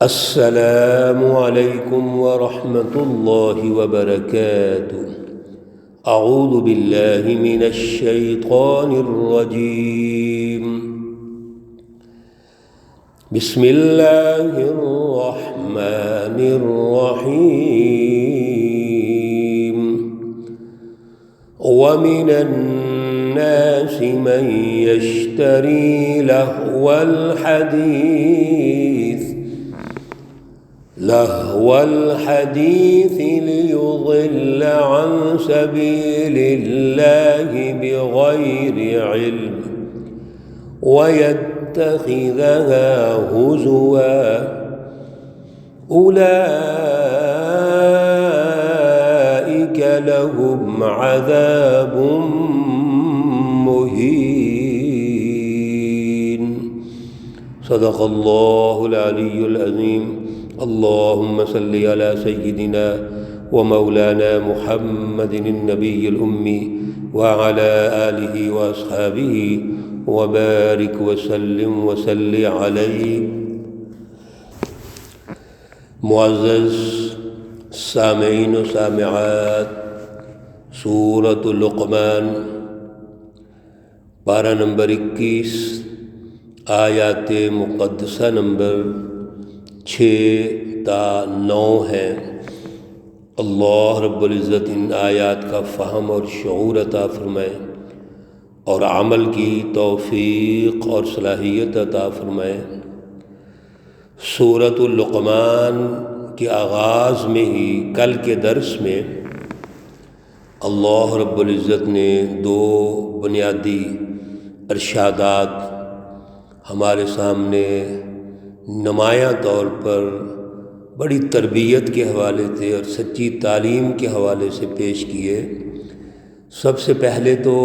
السلام علیکم ورحمۃ اللہ وبرکاتہ۔ اعوذ باللہ من الشیطان الرجیم، بسم اللہ الرحمن الرحیم۔ ومن الناس من يشتري لهو الحديث ليضل عن سبيل الله بغير علم ويتخذها هزوا أولئك لهم عذاب مهين۔ صدق الله العلي العظيم۔ اللهم صل على سيدنا ومولانا محمد النبي الأمي وعلى آله وأصحابه وبارك وسلم وصل عليه۔ معزز سامعین و سامعات، سورۃ لقمان پارہ نمبر 21، آیات مقدسہ نمبر 6 تا 9 ہیں۔ اللہ رب العزت ان آیات کا فہم اور شعور عطا فرمائے اور عمل کی توفیق اور صلاحیت عطا فرمائے۔ سورۃ لقمان کے آغاز میں ہی کل کے درس میں اللہ رب العزت نے 2 بنیادی ارشادات ہمارے سامنے نمایاں طور پر بڑی تربیت کے حوالے سے اور سچی تعلیم کے حوالے سے پیش کیے۔ سب سے پہلے تو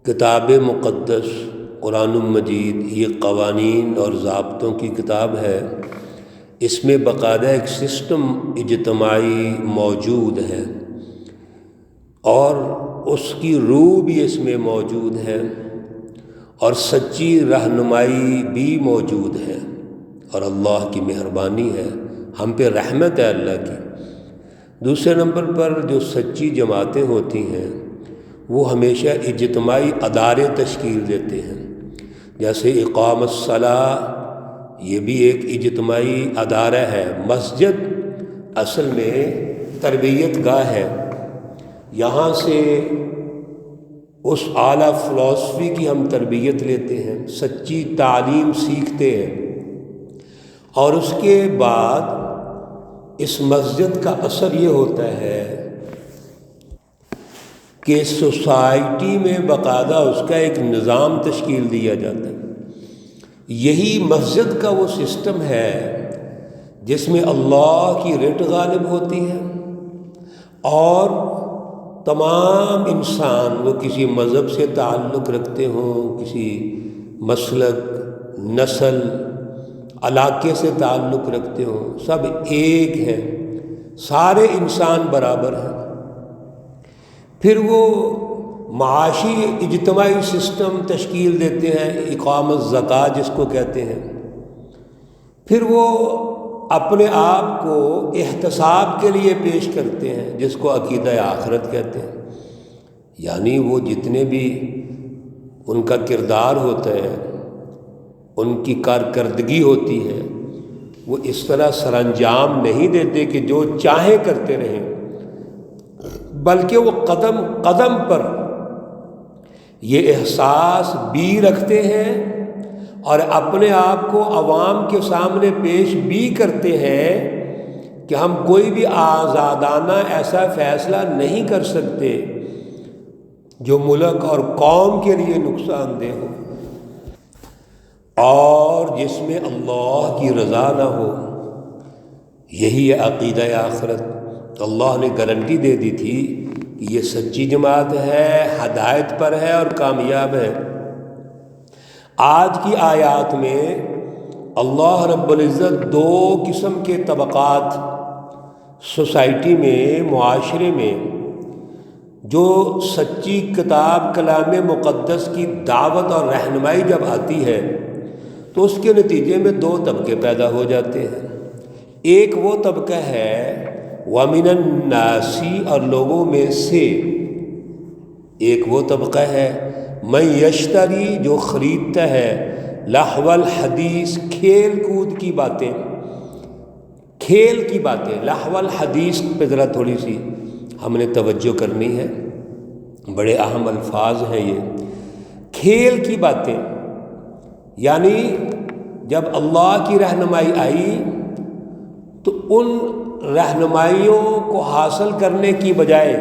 کتاب مقدس قرآن مجید یہ قوانین اور ضابطوں کی کتاب ہے۔ اس میں باقاعدہ ایک سسٹم اجتماعی موجود ہے اور اس کی روح بھی اس میں موجود ہے اور سچی رہنمائی بھی موجود ہے، اور اللہ کی مہربانی ہے، ہم پہ رحمت ہے اللہ کی۔ دوسرے نمبر پر جو سچی جماعتیں ہوتی ہیں وہ ہمیشہ اجتماعی ادارے تشکیل دیتے ہیں، جیسے اقام الصلاۃ، یہ بھی ایک اجتماعی ادارہ ہے۔ مسجد اصل میں تربیت گاہ ہے، یہاں سے اس اعلیٰ فلسفی کی ہم تربیت لیتے ہیں، سچی تعلیم سیکھتے ہیں، اور اس کے بعد اس مسجد کا اثر یہ ہوتا ہے کہ سوسائٹی میں باقاعدہ اس کا ایک نظام تشکیل دیا جاتا ہے۔ یہی مسجد کا وہ سسٹم ہے جس میں اللہ کی رٹ غالب ہوتی ہے، اور تمام انسان وہ کسی مذہب سے تعلق رکھتے ہوں، کسی مسلک، نسل، علاقے سے تعلق رکھتے ہوں، سب ایک ہیں، سارے انسان برابر ہیں۔ پھر وہ معاشی اجتماعی سسٹم تشکیل دیتے ہیں، اقام الزکوٰۃ جس کو کہتے ہیں۔ پھر وہ اپنے آپ کو احتساب کے لیے پیش کرتے ہیں، جس کو عقیدہ آخرت کہتے ہیں، یعنی وہ جتنے بھی ان کا کردار ہوتا ہے، ان کی کارکردگی ہوتی ہے، وہ اس طرح سر انجام نہیں دیتے کہ جو چاہیں کرتے رہیں، بلکہ وہ قدم قدم پر یہ احساس بھی رکھتے ہیں اور اپنے آپ کو عوام کے سامنے پیش بھی کرتے ہیں کہ ہم کوئی بھی آزادانہ ایسا فیصلہ نہیں کر سکتے جو ملک اور قوم کے لیے نقصان دہ ہو اور جس میں اللہ کی رضا نہ ہو۔ یہی ہے عقیدہ آخرت۔ اللہ نے گارنٹی دے دی تھی کہ یہ سچی جماعت ہے، ہدایت پر ہے اور کامیاب ہے۔ آج کی آیات میں اللہ رب العزت 2 قسم کے طبقات سوسائٹی میں، معاشرے میں جو سچی کتاب کلام مقدس کی دعوت اور رہنمائی جب آتی ہے تو اس کے نتیجے میں دو طبقے پیدا ہو جاتے ہیں۔ ایک وہ طبقہ ہے وَمِنَ النَّاسِ، اور لوگوں میں سے ایک وہ طبقہ ہے مَن یشتری، جو خریدتا ہے لہو الحدیث، کھیل کود کی باتیں، کھیل کی باتیں۔ لہو الحدیث پہ ذرا تھوڑی سی ہم نے توجہ کرنی ہے، بڑے اہم الفاظ ہیں یہ۔ کھیل کی باتیں یعنی جب اللہ کی رہنمائی آئی تو ان رہنمائیوں کو حاصل کرنے کی بجائے،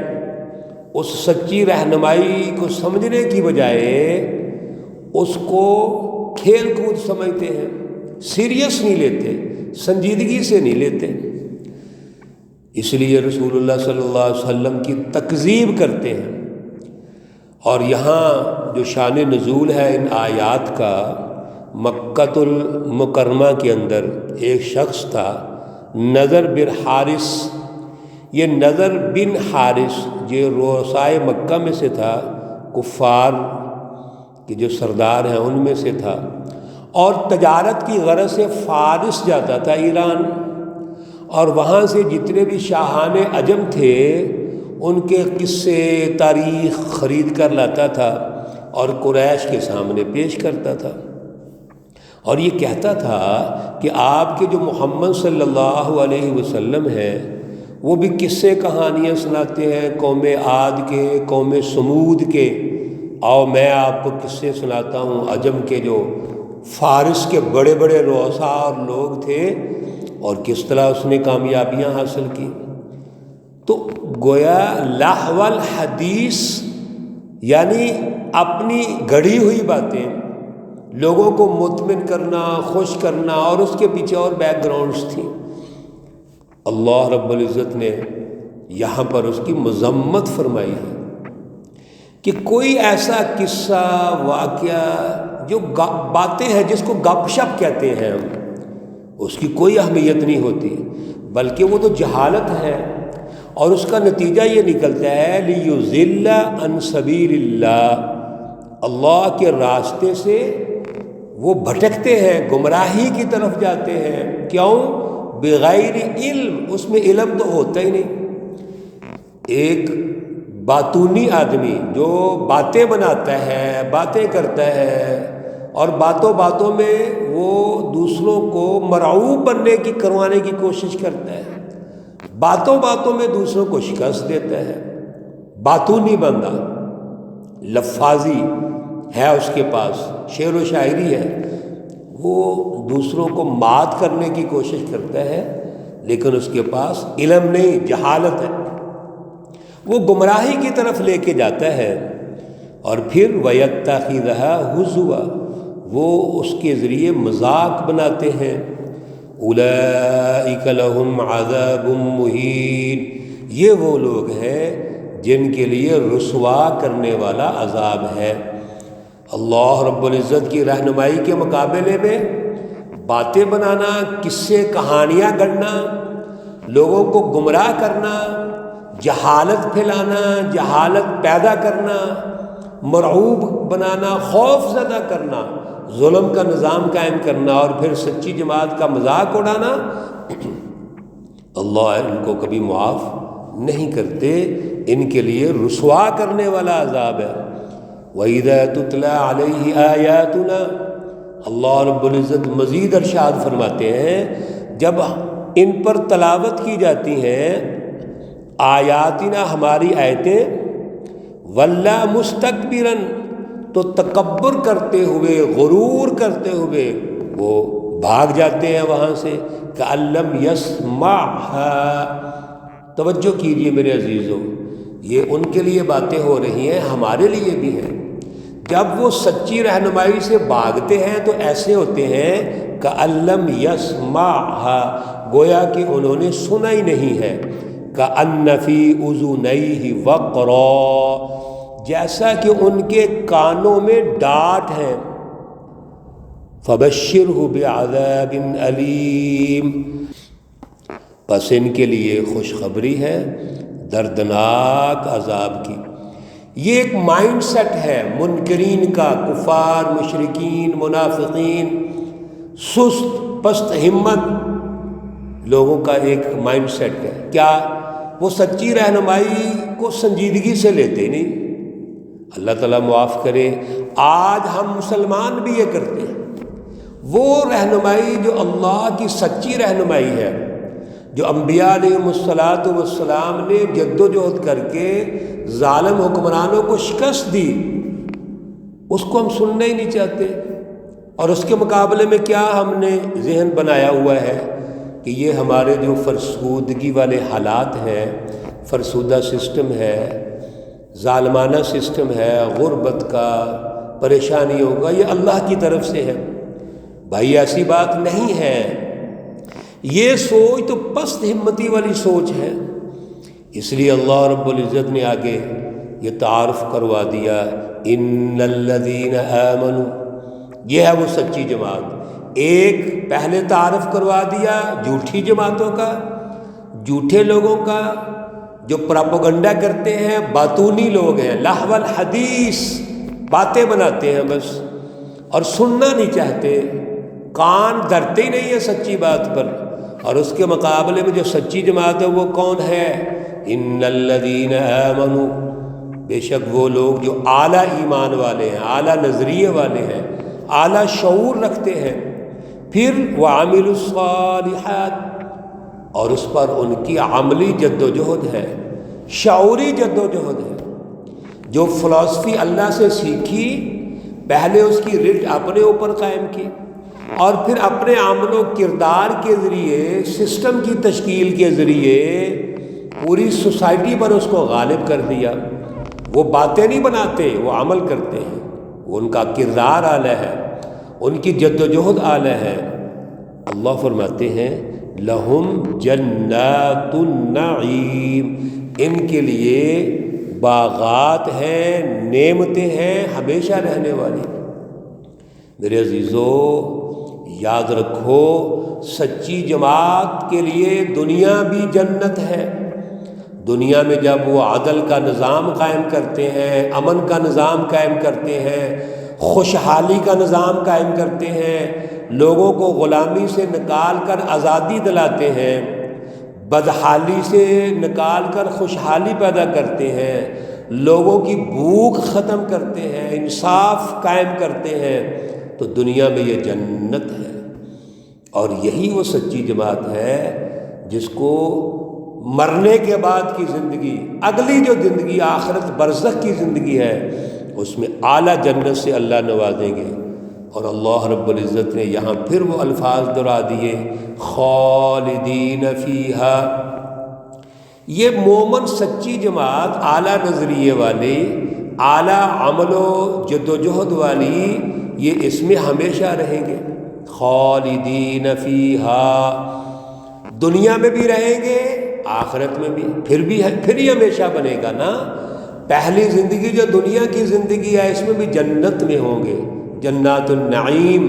اس سچی رہنمائی کو سمجھنے کی بجائے اس کو کھیل کود سمجھتے ہیں، سیریس نہیں لیتے، سنجیدگی سے نہیں لیتے، اس لیے رسول اللہ صلی اللہ علیہ وسلم کی تکذیب کرتے ہیں۔ اور یہاں جو شان نزول ہے ان آیات کا، مکۃ المکرمہ کے اندر ایک شخص تھا نضر بن حارث، یہ نضر بن حارث جو رؤسائے مکہ میں سے تھا، کفار کے جو سردار ہیں ان میں سے تھا، اور تجارت کی غرض سے فارس جاتا تھا ایران، اور وہاں سے جتنے بھی شاہان عجم تھے ان کے قصے تاریخ خرید کر لاتا تھا اور قریش کے سامنے پیش کرتا تھا، اور یہ کہتا تھا کہ آپ کے جو محمد صلی اللہ علیہ وسلم ہیں وہ بھی قصے کہانیاں سناتے ہیں قوم عاد کے، قوم سمود کے، اور میں آپ کو قصے سناتا ہوں عجم کے جو فارس کے بڑے بڑے رؤساء اور لوگ تھے اور کس طرح اس نے کامیابیاں حاصل کی۔ تو گویا لہو الحدیث یعنی اپنی گڑھی ہوئی باتیں، لوگوں کو مطمئن کرنا، خوش کرنا، اور اس کے پیچھے اور بیک گراؤنڈز تھیں۔ اللہ رب العزت نے یہاں پر اس کی مذمت فرمائی ہے کہ کوئی ایسا قصہ واقعہ جو باتیں ہیں جس کو گپ شپ کہتے ہیں ہم، اس کی کوئی اہمیت نہیں ہوتی، بلکہ وہ تو جہالت ہے، اور اس کا نتیجہ یہ نکلتا ہے لیضل عن سبیل اللہ، اللہ کے راستے سے وہ بھٹکتے ہیں، گمراہی کی طرف جاتے ہیں۔ کیوں؟ بغیر علم، اس میں علم تو ہوتا ہی نہیں۔ ایک باطونی آدمی جو باتیں بناتا ہے، باتیں کرتا ہے، اور باتوں باتوں میں وہ دوسروں کو مرعوب بننے کی کروانے کی کوشش کرتا ہے، باتوں باتوں میں دوسروں کو شکست دیتا ہے، باطونی بندہ، لفاظی ہے اس کے پاس، شعر و شاعری ہے، وہ دوسروں کو مات کرنے کی کوشش کرتا ہے، لیکن اس کے پاس علم نہیں، جہالت ہے، وہ گمراہی کی طرف لے کے جاتا ہے، اور پھر وَيَتَّخِذَهَا هُزُوًا، وہ اس کے ذریعے مذاق بناتے ہیں۔ أُولَئِكَ لَهُمْ عَذَابٌ مُّهِينٌ، یہ وہ لوگ ہیں جن کے لیے رسوا کرنے والا عذاب ہے۔ اللہ رب العزت کی رہنمائی کے مقابلے میں باتیں بنانا، قصے کہانیاں گڑھنا، لوگوں کو گمراہ کرنا، جہالت پھیلانا، جہالت پیدا کرنا، مرعوب بنانا، خوف زدہ کرنا، ظلم کا نظام قائم کرنا، اور پھر سچی جماعت کا مذاق اڑانا، اللہ ان کو کبھی معاف نہیں کرتے، ان کے لیے رسوا کرنے والا عذاب ہے۔ وَإِذَا تُتْلَى عَلَيْهِ آيَاتُنَا، اللہ رب العزت مزید ارشاد فرماتے ہیں جب ان پر تلاوت کی جاتی ہیں آیاتنا، ہماری آیتیں، وَلَّا مُسْتَكْبِرًا، تو تکبر کرتے ہوئے، غرور کرتے ہوئے وہ بھاگ جاتے ہیں وہاں سے، كَأَن لَّمْ يَسْمَعْهَا۔ توجہ کیجئے میرے عزیزو، یہ ان کے لیے باتیں ہو رہی ہیں، ہمارے لیے بھی ہیں۔ جب وہ سچی رہنمائی سے بھاگتے ہیں تو ایسے ہوتے ہیں كَأَن لَّمْ يَسْمَعْهَا، گویا کہ انہوں نے سنا ہی نہیں ہے، كَأَنَّ فِي أُذُنَيْهِ وَقْرًا، جیسا کہ ان کے کانوں میں ڈانٹ ہے۔ فَبَشِّرْهُ بِعَذَابٍ أَلِيمٍ، پس ان کے لیے خوشخبری ہے دردناک عذاب کی۔ یہ ایک مائنڈ سیٹ ہے منکرین کا، کفار، مشرکین، منافقین، سست پست ہمت لوگوں کا ایک مائنڈ سیٹ ہے. کیا وہ سچی رہنمائی کو سنجیدگی سے لیتے نہیں. اللہ تعالیٰ معاف کرے، آج ہم مسلمان بھی یہ کرتے ہیں. وہ رہنمائی جو اللہ کی سچی رہنمائی ہے، جو انبیاء علیہم الصلاۃ والسلام نے جد و جہد کر کے ظالم حکمرانوں کو شکست دی، اس کو ہم سننا ہی نہیں چاہتے. اور اس کے مقابلے میں کیا ہم نے ذہن بنایا ہوا ہے کہ یہ ہمارے جو فرسودگی والے حالات ہیں، فرسودہ سسٹم ہے، ظالمانہ سسٹم ہے، غربت کا، پریشانیوں کا، یہ اللہ کی طرف سے ہے. بھائی ایسی بات نہیں ہے. یہ سوچ تو پست ہمتی والی سوچ ہے. اس لیے اللہ رب العزت نے آگے یہ تعارف کروا دیا، ان الذین آمنوا، یہ ہے وہ سچی جماعت. ایک پہلے تعارف کروا دیا جھوٹی جماعتوں کا، جھوٹے لوگوں کا، جو پراپوگنڈا کرتے ہیں، باطونی لوگ ہیں، لہو الحدیث، باتیں بناتے ہیں بس اور سننا نہیں چاہتے، کان دھرتے ہی نہیں ہیں سچی بات پر. اور اس کے مقابلے میں جو سچی جماعت ہے وہ کون ہے؟ ان الذین آمنوا، بے شک وہ لوگ جو اعلیٰ ایمان والے ہیں، اعلیٰ نظریے والے ہیں، اعلیٰ شعور رکھتے ہیں. پھر وعملوا الصالحات، اور اس پر ان کی عملی جد و جہد ہے، شعوری جد و جہد ہے. جو فلسفی اللہ سے سیکھی، پہلے اس کی رٹ اپنے اوپر قائم کی، اور پھر اپنے عمل و کردار کے ذریعے، سسٹم کی تشکیل کے ذریعے پوری سوسائٹی پر اس کو غالب کر دیا. وہ باتیں نہیں بناتے، وہ عمل کرتے ہیں. ان کا کردار اعلیٰ ہے، ان کی جد و جہد اعلیٰ ہے. اللہ فرماتے ہیں لہم جنات النعیم، ان کے لیے باغات ہیں، نعمتیں ہیں ہمیشہ رہنے والی. میرے عزیزو، یاد رکھو، سچی جماعت کے لیے دنیا بھی جنت ہے. دنیا میں جب وہ عدل کا نظام قائم کرتے ہیں، امن کا نظام قائم کرتے ہیں، خوشحالی کا نظام قائم کرتے ہیں، لوگوں کو غلامی سے نکال کر آزادی دلاتے ہیں، بدحالی سے نکال کر خوشحالی پیدا کرتے ہیں، لوگوں کی بھوک ختم کرتے ہیں، انصاف قائم کرتے ہیں، تو دنیا میں یہ جنت ہے. اور یہی وہ سچی جماعت ہے جس کو مرنے کے بعد کی زندگی، اگلی جو زندگی آخرت برزخ کی زندگی ہے، اس میں اعلیٰ جنت سے اللہ نوازیں گے. اور اللہ رب العزت نے یہاں پھر وہ الفاظ دہرا دیے، خالدین فیہا. یہ مومن سچی جماعت، اعلیٰ نظریے والی، اعلیٰ عمل و جد و جہد والی، یہ اس میں ہمیشہ رہیں گے. خالدین فیہا، دنیا میں بھی رہیں گے، آخرت میں بھی، پھر ہی ہمیشہ بنے گا نا. پہلی زندگی جو دنیا کی زندگی ہے، اس میں بھی جنت میں ہوں گے، جنات النعیم.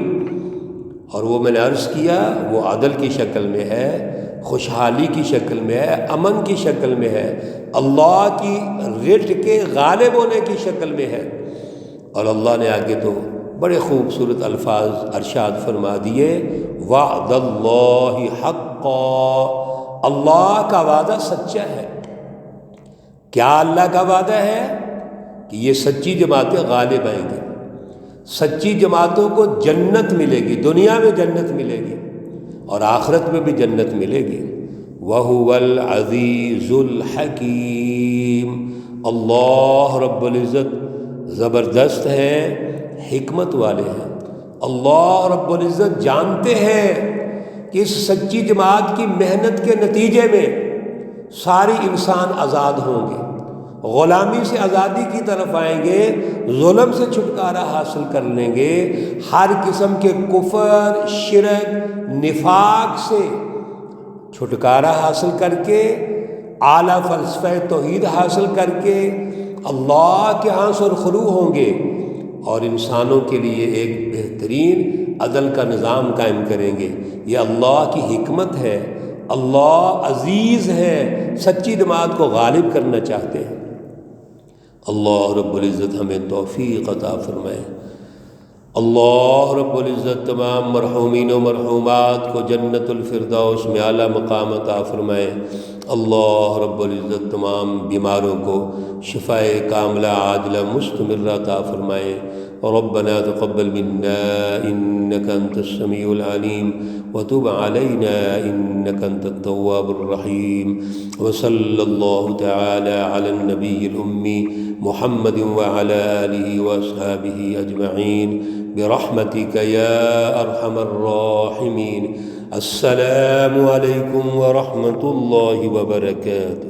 اور وہ میں نے عرض کیا، وہ عدل کی شکل میں ہے، خوشحالی کی شکل میں ہے، امن کی شکل میں ہے، اللہ کی رٹ کے غالب ہونے کی شکل میں ہے. اور اللہ نے آگے تو بڑے خوبصورت الفاظ ارشاد فرما دیے، وعد اللہ حقا، اللہ کا وعدہ سچا ہے. کیا اللہ کا وعدہ ہے؟ کہ یہ سچی جماعتیں غالب آئیں گی، سچی جماعتوں کو جنت ملے گی، دنیا میں جنت ملے گی اور آخرت میں بھی جنت ملے گی. وَهُوَ الْعَزِيزُ الْحَكِيمُ، اللہ رب العزت زبردست ہے، حکمت والے ہیں. اللہ رب العزت جانتے ہیں کہ اس سچی جماعت کی محنت کے نتیجے میں ساری انسان آزاد ہوں گے، غلامی سے آزادی کی طرف آئیں گے، ظلم سے چھٹکارا حاصل کر لیں گے، ہر قسم کے کفر، شرک، نفاق سے چھٹکارا حاصل کر کے، اعلیٰ فلسفہ توحید حاصل کر کے اللہ کے ہاں سرخرو ہوں گے اور انسانوں کے لیے ایک بہترین عدل کا نظام قائم کریں گے. یہ اللہ کی حکمت ہے. اللہ عزیز ہے، سچی جماعت کو غالب کرنا چاہتے ہیں. اللہ رب العزت ہمیں توفیق عطا فرمائے. اللہ رب العزت تمام مرحومین و مرحومات کو جنت الفردوس میں اعلیٰ مقام عطا فرمائے۔ اللہ رب العزت تمام بیماروں کو شفاء کاملہ عاجلہ مستمرہ عطا فرمائے۔ ربنا تقبل منا انك انت السميع العليم وتب علينا انك انت التواب الرحيم، وصلى الله تعالى على النبي الأمي محمد وعلى آله وأصحابه أجمعين برحمتك يا أرحم الراحمين۔ السلام علیکم ورحمۃ اللہ وبرکاتہ۔